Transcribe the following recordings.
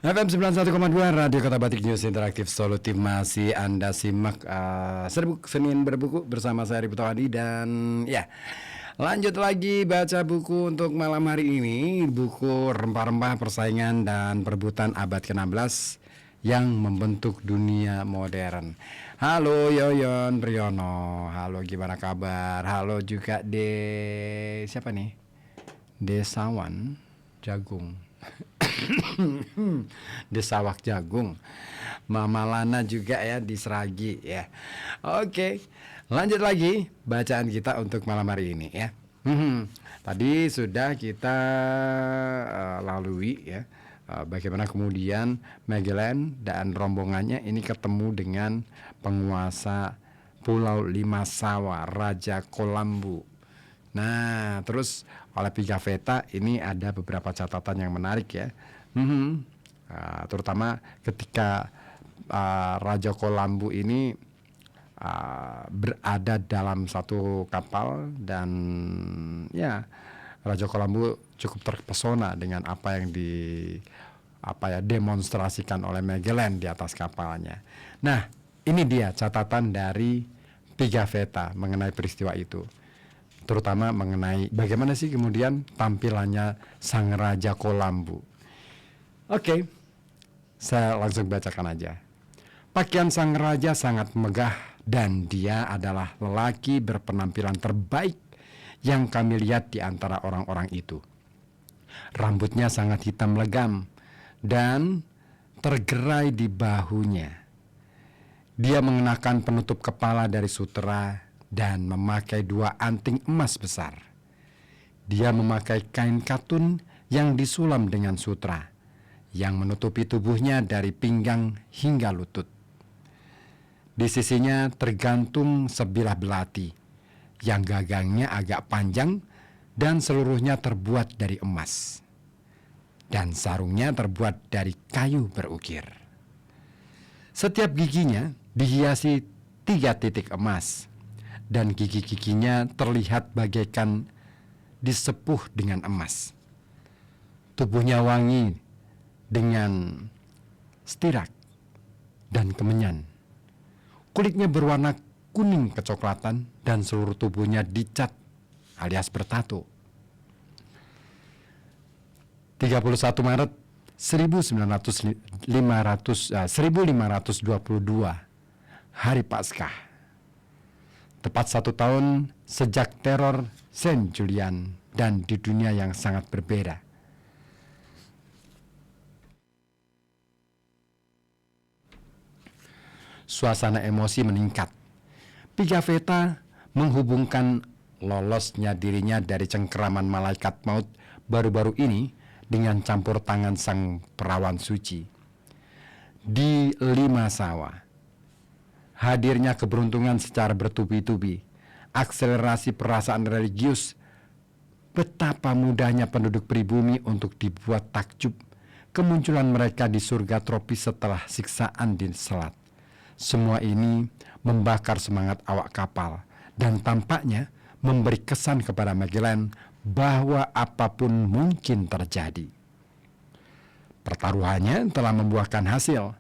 FM 91,2 Radio Kota Batik News Interaktif Solutif. Masih Anda simak Serbuk Senin Berbuku bersama saya Ribu Tawadi. Dan ya, lanjut lagi baca buku untuk malam hari ini. Buku Rempah-Rempah Persaingan dan Perebutan Abad ke-16 yang Membentuk Dunia Modern. Halo Yoyon Priyono. Halo, gimana kabar? Halo juga siapa nih? Desawan Jagung. Desawak Jagung. Mama Lana juga ya di Seragi ya. Oke, lanjut lagi bacaan kita untuk malam hari ini ya. Tadi sudah kita lalui ya, bagaimana kemudian Magellan dan rombongannya ini ketemu dengan penguasa Pulau Limasawa, Raja Kolambu. Nah, terus oleh Pigafetta ini ada beberapa catatan yang menarik ya. Terutama ketika Raja Kolambu ini berada dalam satu kapal, dan ya Raja Kolambu cukup terpesona dengan apa yang demonstrasikan oleh Magellan di atas kapalnya. Nah, ini dia catatan dari Pigafetta mengenai peristiwa itu, terutama mengenai bagaimana sih kemudian tampilannya sang Raja Kolambu. Oke, saya langsung bacakan aja. Pakaian sang raja sangat megah, dan dia adalah lelaki berpenampilan terbaik yang kami lihat di antara orang-orang itu. Rambutnya sangat hitam legam dan tergerai di bahunya. Dia mengenakan penutup kepala dari sutera dan memakai 2 anting emas besar. Dia memakai kain katun yang disulam dengan sutra, yang menutupi tubuhnya dari pinggang hingga lutut. Di sisinya tergantung sebilah belati, yang gagangnya agak panjang dan seluruhnya terbuat dari emas. Dan sarungnya terbuat dari kayu berukir. Setiap giginya dihiasi 3 titik emas, dan gigi-giginya terlihat bagaikan disepuh dengan emas. Tubuhnya wangi dengan stirak dan kemenyan. Kulitnya berwarna kuning kecoklatan dan seluruh tubuhnya dicat alias bertato. 31 Maret 1522, hari Paskah. Tepat 1 tahun sejak teror Saint Julian, dan di dunia yang sangat berbeda. Suasana emosi meningkat. Pigafetta menghubungkan lolosnya dirinya dari cengkeraman malaikat maut baru-baru ini dengan campur tangan sang perawan suci di Limasawa. Hadirnya keberuntungan secara bertubi-tubi, akselerasi perasaan religius, betapa mudahnya penduduk pribumi untuk dibuat takjub, kemunculan mereka di surga tropis setelah siksaan di selat. Semua ini membakar semangat awak kapal dan tampaknya memberi kesan kepada Magellan bahwa apapun mungkin terjadi. Pertaruhannya telah membuahkan hasil.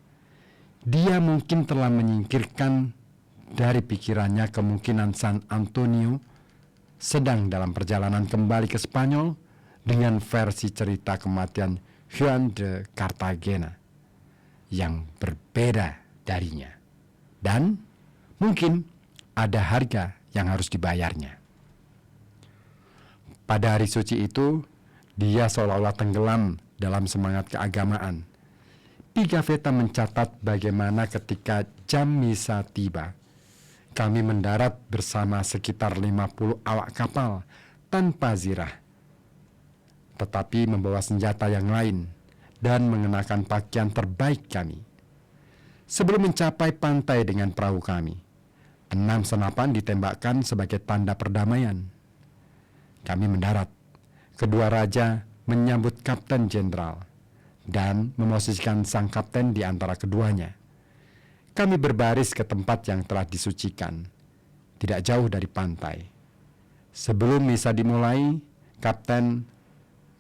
Dia mungkin telah menyingkirkan dari pikirannya kemungkinan San Antonio sedang dalam perjalanan kembali ke Spanyol dengan versi cerita kematian Juan de Cartagena yang berbeda darinya. Dan mungkin ada harga yang harus dibayarnya. Pada hari suci itu, dia seolah-olah tenggelam dalam semangat keagamaan. Pigafetta mencatat bagaimana ketika jam misa tiba, kami mendarat bersama sekitar 50 awak kapal tanpa zirah, tetapi membawa senjata yang lain dan mengenakan pakaian terbaik kami. Sebelum mencapai pantai dengan perahu kami, 6 senapan ditembakkan sebagai tanda perdamaian. Kami mendarat. Kedua raja menyambut Kapten Jenderal dan memosisikan sang kapten di antara keduanya. Kami berbaris ke tempat yang telah disucikan, tidak jauh dari pantai. Sebelum misa dimulai, Kapten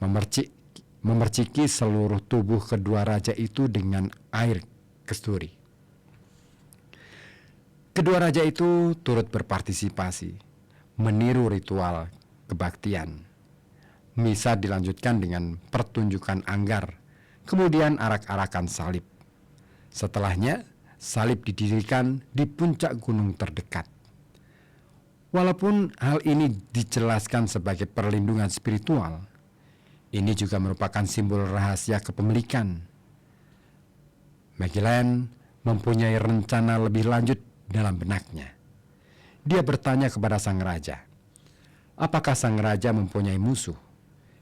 memercik memerciki seluruh tubuh kedua raja itu dengan air kasturi. Kedua raja itu turut berpartisipasi, meniru ritual kebaktian. Misa dilanjutkan dengan pertunjukan anggar, kemudian arak-arakan salib. Setelahnya, salib didirikan di puncak gunung terdekat. Walaupun hal ini dijelaskan sebagai perlindungan spiritual, ini juga merupakan simbol rahasia kepemilikan. Magellan mempunyai rencana lebih lanjut dalam benaknya. Dia bertanya kepada sang raja, apakah sang raja mempunyai musuh,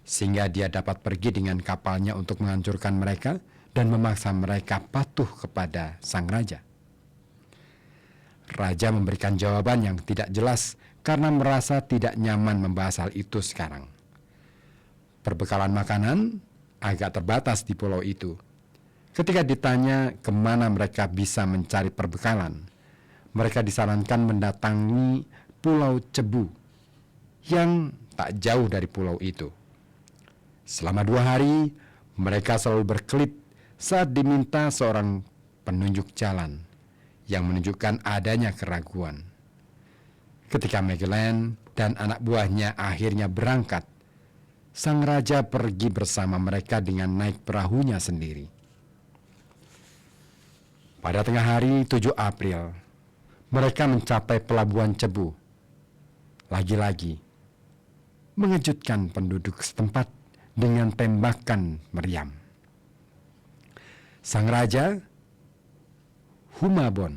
sehingga dia dapat pergi dengan kapalnya untuk menghancurkan mereka dan memaksa mereka patuh kepada sang raja. Raja memberikan jawaban yang tidak jelas karena merasa tidak nyaman membahas hal itu sekarang. Perbekalan makanan agak terbatas di pulau itu. Ketika ditanya kemana mereka bisa mencari perbekalan, mereka disarankan mendatangi Pulau Cebu yang tak jauh dari pulau itu. Selama 2 hari, mereka selalu berkelit saat diminta seorang penunjuk jalan yang menunjukkan adanya keraguan. Ketika Magellan dan anak buahnya akhirnya berangkat, sang raja pergi bersama mereka dengan naik perahunya sendiri. Pada tengah hari 7 April, mereka mencapai pelabuhan Cebu. Lagi-lagi, mengejutkan penduduk setempat dengan tembakan meriam. Sang raja, Humabon,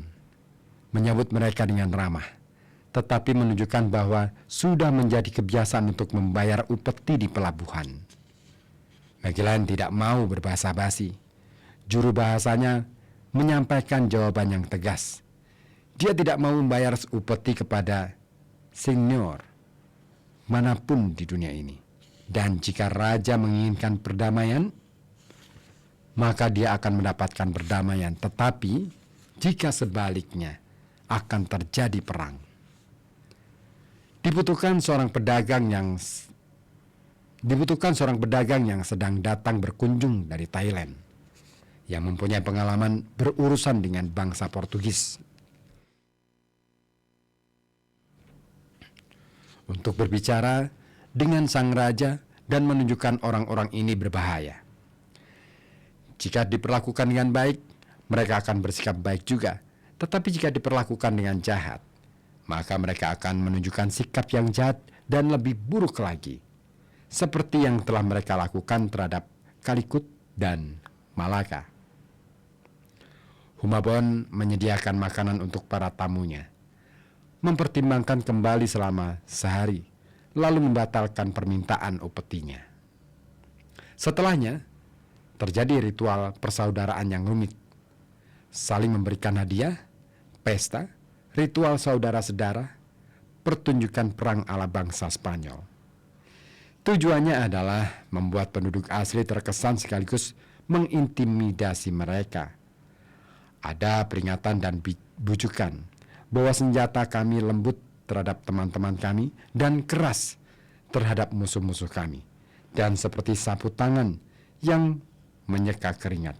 menyambut mereka dengan ramah, tetapi menunjukkan bahwa sudah menjadi kebiasaan untuk membayar upeti di pelabuhan. Magellan tidak mau berbahasa basi. Juru bahasanya menyampaikan jawaban yang tegas. Dia tidak mau membayar upeti kepada senior manapun di dunia ini. Dan jika raja menginginkan perdamaian, maka dia akan mendapatkan perdamaian. Tetapi jika sebaliknya, akan terjadi perang. Dibutuhkan seorang pedagang yang sedang datang berkunjung dari Thailand, yang mempunyai pengalaman berurusan dengan bangsa Portugis, untuk berbicara dengan sang raja dan menunjukkan orang-orang ini berbahaya. Jika diperlakukan dengan baik, mereka akan bersikap baik juga. Tetapi jika diperlakukan dengan jahat, maka mereka akan menunjukkan sikap yang jahat dan lebih buruk lagi, seperti yang telah mereka lakukan terhadap Calicut dan Malacca. Humabon menyediakan makanan untuk para tamunya, mempertimbangkan kembali selama sehari, lalu membatalkan permintaan upetinya. Setelahnya, terjadi ritual persaudaraan yang rumit. Saling memberikan hadiah, pesta, ritual saudara-sedara, pertunjukan perang ala bangsa Spanyol. Tujuannya adalah membuat penduduk asli terkesan sekaligus mengintimidasi mereka. Ada peringatan dan bujukan bahwa senjata kami lembut terhadap teman-teman kami dan keras terhadap musuh-musuh kami, dan seperti sapu tangan yang menyeka keringat,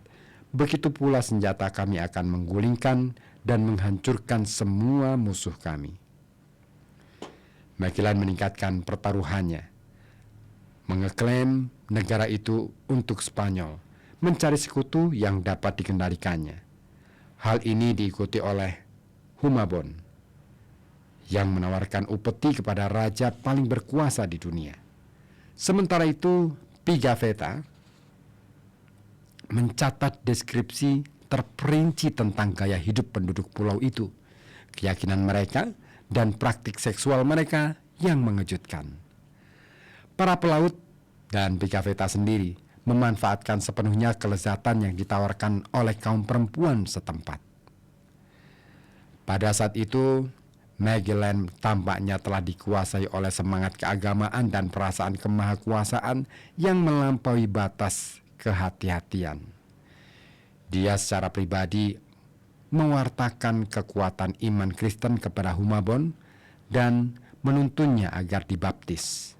begitu pula senjata kami akan menggulingkan dan menghancurkan semua musuh kami. Magellan meningkatkan pertaruhannya, mengeklaim negara itu untuk Spanyol, mencari sekutu yang dapat dikendalikannya. Hal ini diikuti oleh Humabon, yang menawarkan upeti kepada raja paling berkuasa di dunia. Sementara itu, Pigafetta mencatat deskripsi terperinci tentang gaya hidup penduduk pulau itu, keyakinan mereka, dan praktik seksual mereka yang mengejutkan. Para pelaut dan Pigafetta sendiri memanfaatkan sepenuhnya kelezatan yang ditawarkan oleh kaum perempuan setempat. Pada saat itu, Magellan tampaknya telah dikuasai oleh semangat keagamaan dan perasaan kemahakuasaan yang melampaui batas kehati-hatian. Dia secara pribadi mewartakan kekuatan iman Kristen kepada Humabon dan menuntunnya agar dibaptis.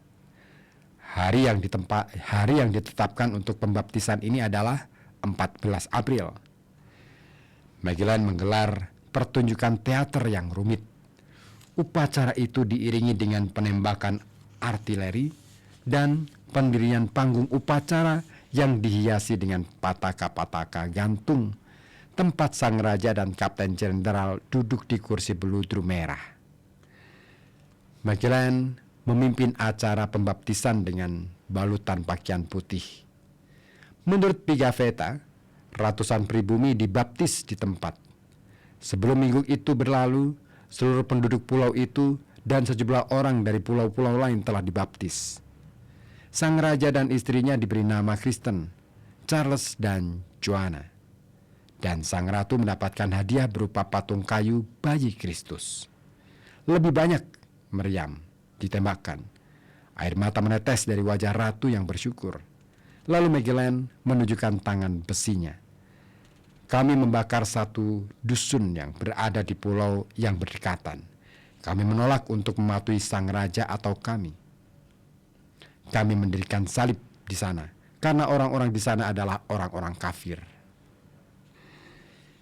Hari yang ditetapkan untuk pembaptisan ini adalah 14 April. Magellan menggelar pertunjukan teater yang rumit. Upacara itu diiringi dengan penembakan artileri dan pendirian panggung upacara yang dihiasi dengan pataka-pataka gantung, tempat sang raja dan kapten jenderal duduk di kursi beludru merah. Magellan memimpin acara pembaptisan dengan balutan pakaian putih. Menurut Pigafetta, ratusan pribumi dibaptis di tempat. Sebelum minggu itu berlalu, seluruh penduduk pulau itu dan sejumlah orang dari pulau-pulau lain telah dibaptis. Sang raja dan istrinya diberi nama Kristen, Charles dan Joanna. Dan sang ratu mendapatkan hadiah berupa patung kayu bayi Kristus. Lebih banyak meriam ditembakkan. Air mata menetes dari wajah ratu yang bersyukur. Lalu Magellan menunjukkan tangan besinya. Kami membakar satu dusun yang berada di pulau yang berdekatan. Kami menolak untuk mematuhi sang raja atau kami. Kami mendirikan salib di sana, karena orang-orang di sana adalah orang-orang kafir.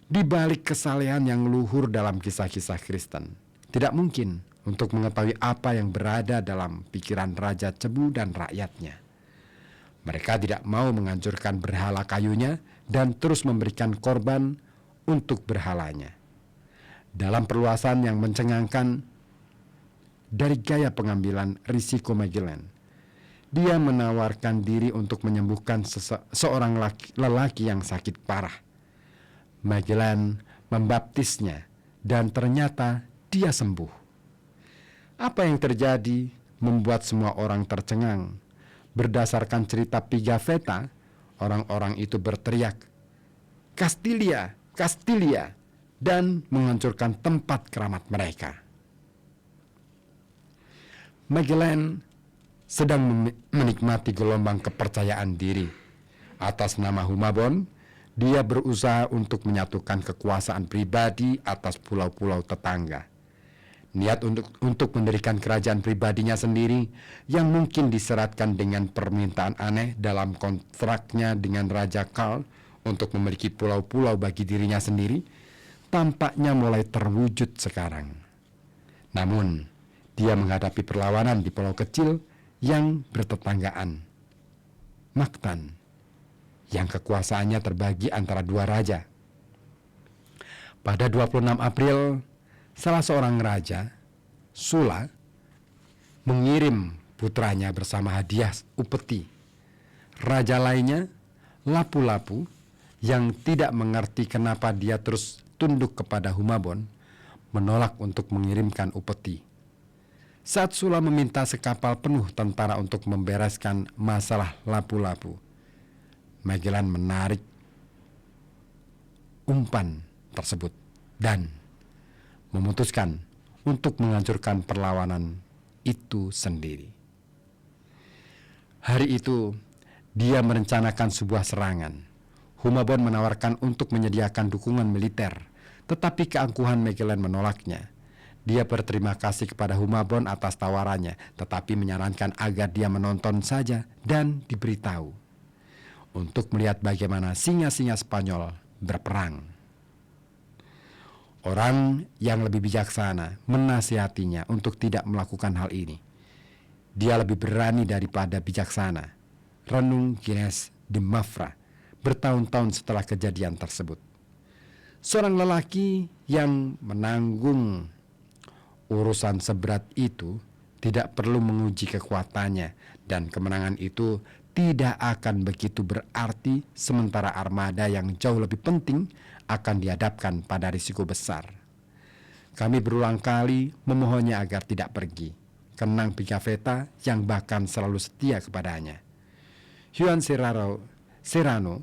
Di balik kesalehan yang luhur dalam kisah-kisah Kristen, tidak mungkin untuk mengetahui apa yang berada dalam pikiran Raja Cebu dan rakyatnya. Mereka tidak mau menghancurkan berhala kayunya dan terus memberikan korban untuk berhalanya. Dalam perluasan yang mencengangkan dari gaya pengambilan risiko Magellan, dia menawarkan diri untuk menyembuhkan seorang lelaki yang sakit parah. Magellan membaptisnya dan ternyata dia sembuh. Apa yang terjadi membuat semua orang tercengang. Berdasarkan cerita Pigafetta, orang-orang itu berteriak, "Kastilia, Kastilia," dan menghancurkan tempat keramat mereka. Magellan sedang menikmati gelombang kepercayaan diri. Atas nama Humabon, dia berusaha untuk menyatukan kekuasaan pribadi atas pulau-pulau tetangga. Niat untuk mendirikan kerajaan pribadinya sendiri yang mungkin diseratkan dengan permintaan aneh dalam kontraknya dengan Raja Karl untuk memiliki pulau-pulau bagi dirinya sendiri, tampaknya mulai terwujud sekarang. Namun, dia menghadapi perlawanan di pulau kecil yang bertetanggaan, Mactan, yang kekuasaannya terbagi antara dua raja. Pada 26 April, salah seorang raja, Sula, mengirim putranya bersama hadiah upeti. Raja lainnya, Lapu-Lapu, yang tidak mengerti kenapa dia terus tunduk kepada Humabon, menolak untuk mengirimkan upeti. Saat Sula meminta sekapal penuh tentara untuk membereskan masalah Lapu-Lapu, Magellan menarik umpan tersebut dan memutuskan untuk menghancurkan perlawanan itu sendiri. Hari itu, dia merencanakan sebuah serangan. Humabon menawarkan untuk menyediakan dukungan militer, tetapi keangkuhan Magellan menolaknya. Dia berterima kasih kepada Humabon atas tawarannya, tetapi menyarankan agar dia menonton saja dan diberitahu untuk melihat bagaimana singa-singa Spanyol berperang. Orang yang lebih bijaksana menasihatinya untuk tidak melakukan hal ini. Dia lebih berani daripada bijaksana, renung Gines de Mafra bertahun-tahun setelah kejadian tersebut. Seorang lelaki yang menanggung urusan seberat itu tidak perlu menguji kekuatannya, dan kemenangan itu tidak akan begitu berarti sementara armada yang jauh lebih penting akan dihadapkan pada risiko besar. Kami berulang kali memohonnya agar tidak pergi, kenang Pigafetta yang bahkan selalu setia kepadanya. Juan Serrano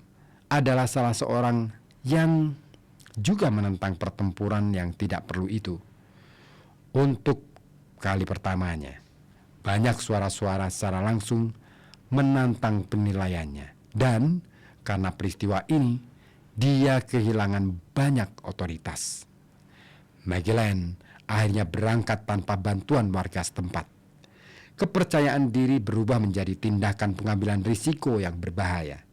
adalah salah seorang yang juga menentang pertempuran yang tidak perlu itu. Untuk kali pertamanya, banyak suara-suara secara langsung menantang penilaiannya, dan karena peristiwa ini dia kehilangan banyak otoritas. Magellan akhirnya berangkat tanpa bantuan warga setempat. Kepercayaan diri berubah menjadi tindakan pengambilan risiko yang berbahaya.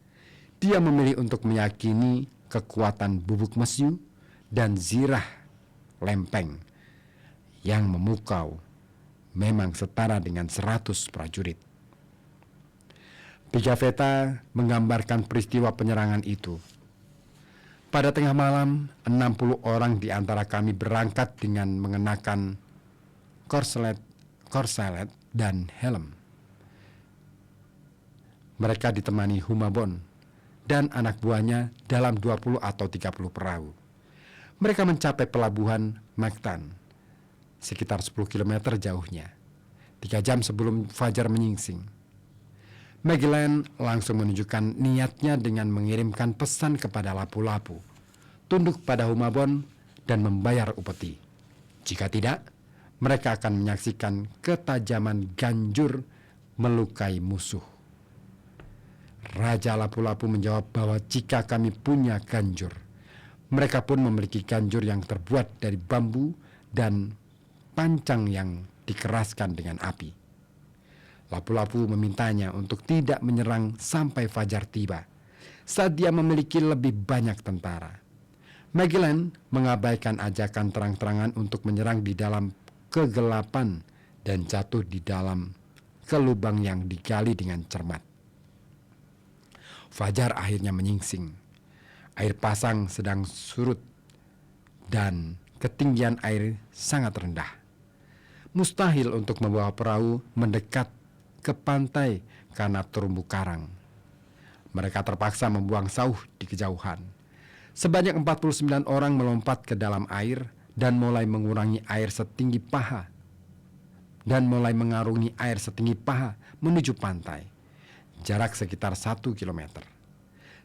Dia memilih untuk meyakini kekuatan bubuk mesiu dan zirah lempeng yang memukau memang setara dengan 100 prajurit. Pigafetta menggambarkan peristiwa penyerangan itu. Pada tengah malam, 60 orang di antara kami berangkat dengan mengenakan korselet dan helm. Mereka ditemani Humabon dan anak buahnya dalam 20 atau 30 perahu. Mereka mencapai pelabuhan Mactan, sekitar 10 km jauhnya, 3 jam sebelum fajar menyingsing. Magellan langsung menunjukkan niatnya dengan mengirimkan pesan kepada lapu-lapu, tunduk pada Humabon dan membayar upeti. Jika tidak, mereka akan menyaksikan ketajaman ganjur melukai musuh. Raja lapu-lapu menjawab bahwa jika kami punya ganjur, mereka pun memiliki ganjur yang terbuat dari bambu dan pancang yang dikeraskan dengan api. Lapu-lapu memintanya untuk tidak menyerang sampai fajar tiba, saat dia memiliki lebih banyak tentara. Magellan mengabaikan ajakan terang-terangan untuk menyerang di dalam kegelapan dan jatuh di dalam ke lubang yang digali dengan cermat. Fajar akhirnya menyingsing. Air pasang sedang surut dan ketinggian air sangat rendah. Mustahil untuk membawa perahu mendekat ke pantai karena terumbu karang. Mereka terpaksa membuang sauh di kejauhan. Sebanyak 49 orang melompat ke dalam air dan mulai mengarungi air setinggi paha menuju pantai, jarak sekitar 1 kilometer.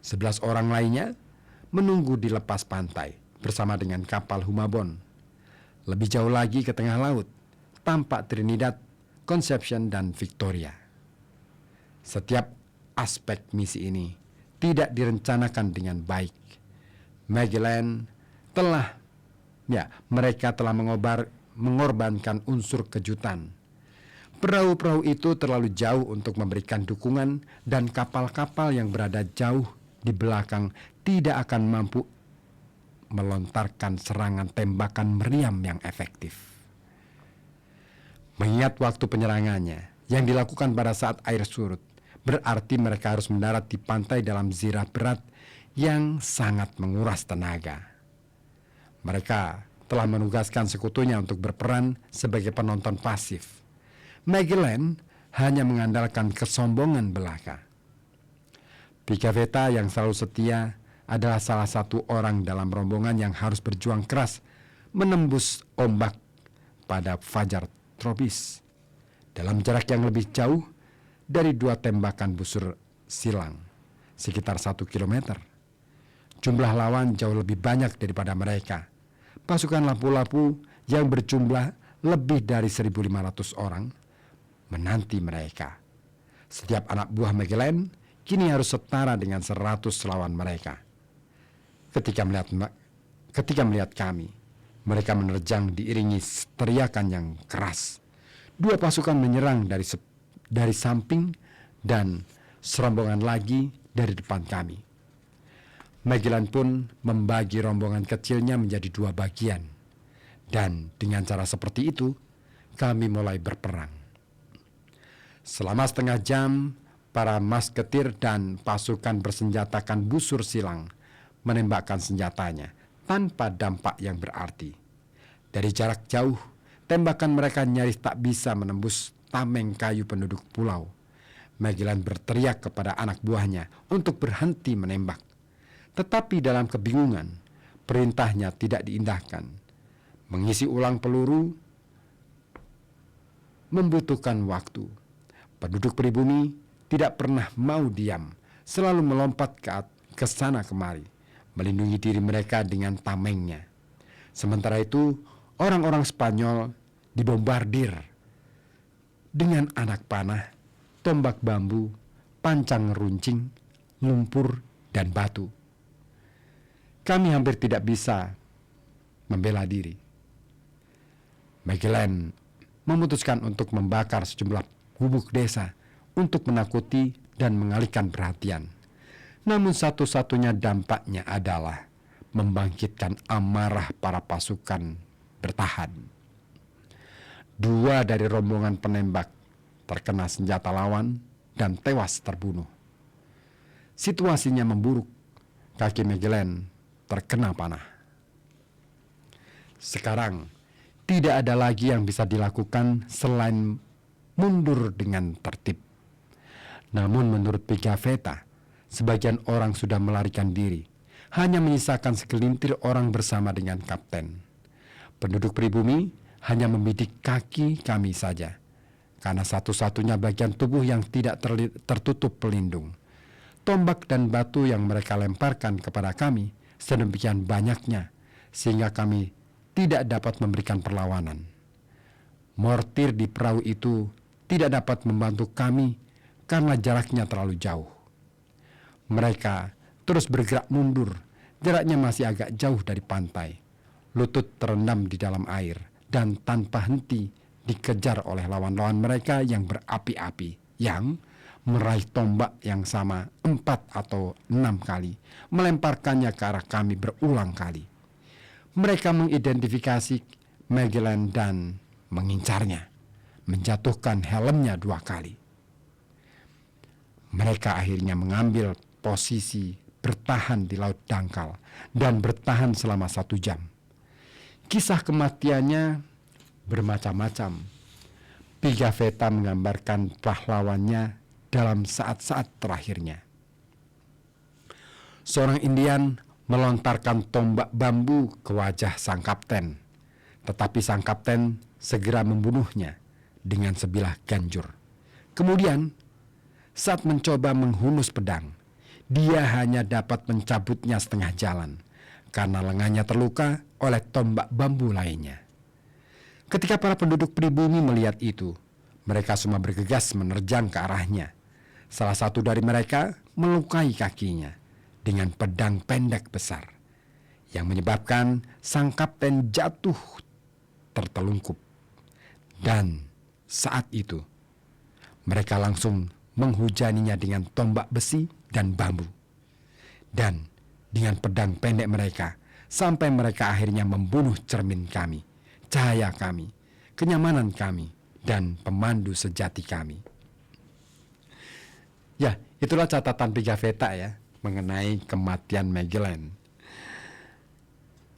11 orang lainnya menunggu di lepas pantai bersama dengan kapal Humabon. Lebih jauh lagi ke tengah laut, tampak Trinidad, Conception, dan Victoria. Setiap aspek misi ini tidak direncanakan dengan baik. Mereka telah mengorbankan unsur kejutan. Perahu-perahu itu terlalu jauh untuk memberikan dukungan dan kapal-kapal yang berada jauh di belakang tidak akan mampu melontarkan serangan tembakan meriam yang efektif. Mengingat waktu penyerangannya yang dilakukan pada saat air surut, berarti mereka harus mendarat di pantai dalam zirah berat yang sangat menguras tenaga. Mereka telah menugaskan sekutunya untuk berperan sebagai penonton pasif. Magellan hanya mengandalkan kesombongan belaka. Pigafetta yang selalu setia adalah salah satu orang dalam rombongan yang harus berjuang keras menembus ombak pada fajar tropis dalam jarak yang lebih jauh dari 2 tembakan busur silang, sekitar 1 kilometer. Jumlah lawan jauh lebih banyak daripada mereka. Pasukan lapu-lapu yang berjumlah lebih dari 1.500 orang menanti mereka. Setiap anak buah Magellan kini harus setara dengan 100 lawan mereka. Ketika melihat kami, mereka menerjang diiringi teriakan yang keras. 2 pasukan menyerang dari samping dan serombongan lagi dari depan kami. Magellan pun membagi rombongan kecilnya menjadi 2 bagian. Dan dengan cara seperti itu, kami mulai berperang. Selama setengah jam, para masketir dan pasukan bersenjatakan busur silang menembakkan senjatanya tanpa dampak yang berarti. Dari jarak jauh, tembakan mereka nyaris tak bisa menembus tameng kayu penduduk pulau. Magellan berteriak kepada anak buahnya untuk berhenti menembak. Tetapi dalam kebingungan, perintahnya tidak diindahkan. Mengisi ulang peluru membutuhkan waktu. Penduduk pribumi tidak pernah mau diam, selalu melompat ke sana kemari, melindungi diri mereka dengan tamengnya. Sementara itu, orang-orang Spanyol dibombardir dengan anak panah, tombak bambu, pancang runcing, lumpur, dan batu. Kami hampir tidak bisa membela diri. Magellan memutuskan untuk membakar sejumlah gubuk desa untuk menakuti dan mengalihkan perhatian. Namun satu-satunya dampaknya adalah membangkitkan amarah para pasukan bertahan. 2 dari rombongan penembak terkena senjata lawan dan tewas terbunuh. Situasinya memburuk. Kaki Magellan terkena panah. Sekarang tidak ada lagi yang bisa dilakukan selain mundur dengan tertib. Namun menurut Pigafetta, sebagian orang sudah melarikan diri. Hanya menyisakan segelintir orang bersama dengan kapten. Penduduk pribumi hanya membidik kaki kami saja, karena satu-satunya bagian tubuh yang tidak tertutup pelindung. Tombak dan batu yang mereka lemparkan kepada kami sedemikian banyaknya, sehingga kami tidak dapat memberikan perlawanan. Mortir di perahu itu tidak dapat membantu kami karena jaraknya terlalu jauh. Mereka terus bergerak mundur. Jaraknya masih agak jauh dari pantai. Lutut terendam di dalam air dan tanpa henti dikejar oleh lawan-lawan mereka yang berapi-api, yang meraih tombak yang sama 4 atau 6 kali, melemparkannya ke arah kami berulang kali. Mereka mengidentifikasi Magellan dan mengincarnya, menjatuhkan helmnya 2 kali. Mereka akhirnya mengambil posisi bertahan di laut dangkal dan bertahan selama 1 jam. Kisah kematiannya bermacam-macam. Pigafetta menggambarkan pahlawannya dalam saat-saat terakhirnya. Seorang Indian melontarkan tombak bambu ke wajah sang kapten, tetapi sang kapten segera membunuhnya dengan sebilah ganjur. Kemudian, saat mencoba menghunus pedang, dia hanya dapat mencabutnya setengah jalan karena lengannya terluka oleh tombak bambu lainnya. Ketika para penduduk pribumi melihat itu, mereka semua bergegas menerjang ke arahnya. Salah satu dari mereka melukai kakinya dengan pedang pendek besar, yang menyebabkan sang kapten jatuh tertelungkup. Dan saat itu, mereka langsung menghujaninya dengan tombak besi dan bambu, dan dengan pedang pendek mereka, sampai mereka akhirnya membunuh cermin kami, cahaya kami, kenyamanan kami, dan pemandu sejati kami. Ya, itulah catatan Pigafetta ya, mengenai kematian Magellan.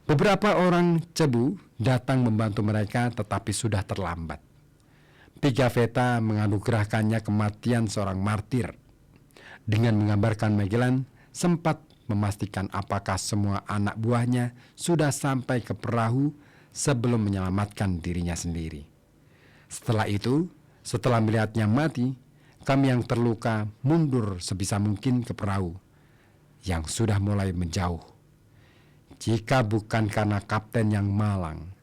Beberapa orang cebu datang membantu mereka, tetapi sudah terlambat. Pigafetta menganugerahkannya kematian seorang martir dengan menggambarkan Magellan sempat memastikan apakah semua anak buahnya sudah sampai ke perahu sebelum menyelamatkan dirinya sendiri. Setelah itu, setelah melihatnya mati, kami yang terluka mundur sebisa mungkin ke perahu yang sudah mulai menjauh. Jika bukan karena kapten yang malang,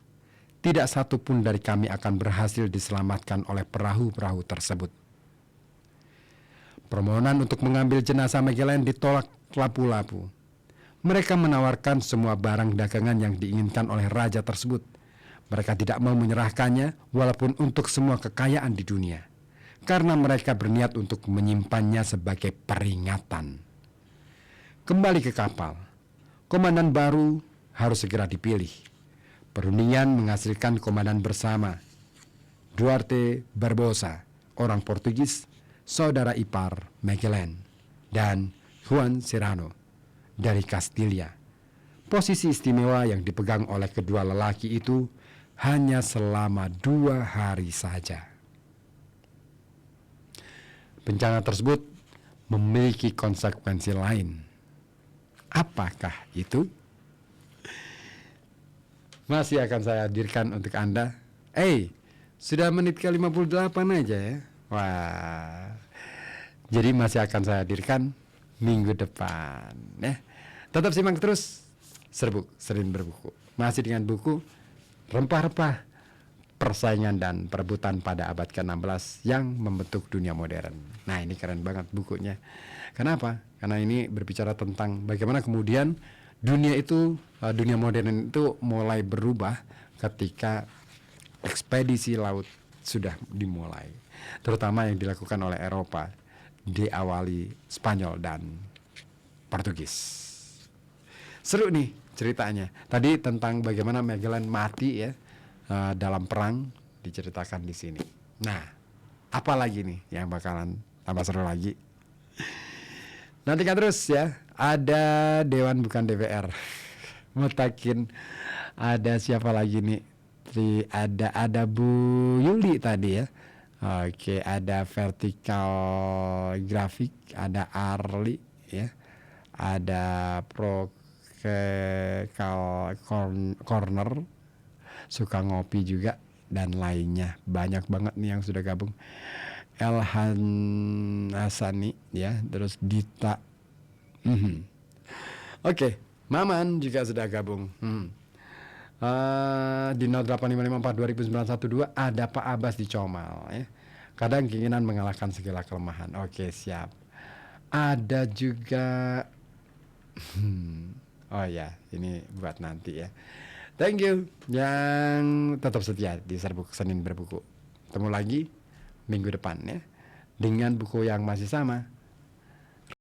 tidak satu pun dari kami akan berhasil diselamatkan oleh perahu-perahu tersebut. Permohonan untuk mengambil jenazah Magellan ditolak lapu-lapu. Mereka menawarkan semua barang dagangan yang diinginkan oleh raja tersebut. Mereka tidak mau menyerahkannya walaupun untuk semua kekayaan di dunia, karena mereka berniat untuk menyimpannya sebagai peringatan. Kembali ke kapal, komandan baru harus segera dipilih. Perundingan menghasilkan komandan bersama Duarte Barbosa, orang Portugis, saudara ipar Magellan, dan Juan Serrano dari Castilla. Posisi istimewa yang dipegang oleh kedua lelaki itu hanya selama 2 hari saja. Bencana tersebut memiliki konsekuensi lain. Apakah itu? Masih akan saya hadirkan untuk Anda. Sudah menit ke 58 aja ya. Wah. Jadi masih akan saya hadirkan minggu depan ya. Tetap simak terus Serbuk Sering Berbuku. Masih dengan buku Rempah-rempah Persaingan dan Perebutan pada abad ke-16 yang membentuk dunia modern. Nah, ini keren banget bukunya. Kenapa? Karena ini berbicara tentang bagaimana kemudian dunia modern itu mulai berubah ketika ekspedisi laut sudah dimulai. terutama yang dilakukan oleh Eropa, diawali Spanyol dan Portugis. Seru nih ceritanya. Tadi tentang bagaimana Magellan mati ya dalam perang diceritakan di sini. Nah, apa lagi nih yang bakalan tambah seru lagi? Nantikan terus ya. Ada Dewan bukan DPR. Mutakin. Ada siapa lagi nih? Ada Bu Yuli tadi ya. Oke, ada vertikal grafik, ada Arli ya. Ada corner, suka ngopi juga dan lainnya. Banyak banget nih yang sudah gabung. Elhan Hasani ya, terus Dita. Oke, Maman juga sudah gabung. Di 0855420912 ada Pak Abbas di Comal ya. Kadang keinginan mengalahkan segala kelemahan. Oke, siap. Ada juga oh ya, ini buat nanti ya. Thank you yang tetap setia di Serbuk Senin Berbuku. Ketemu lagi minggu depan ya dengan buku yang masih sama.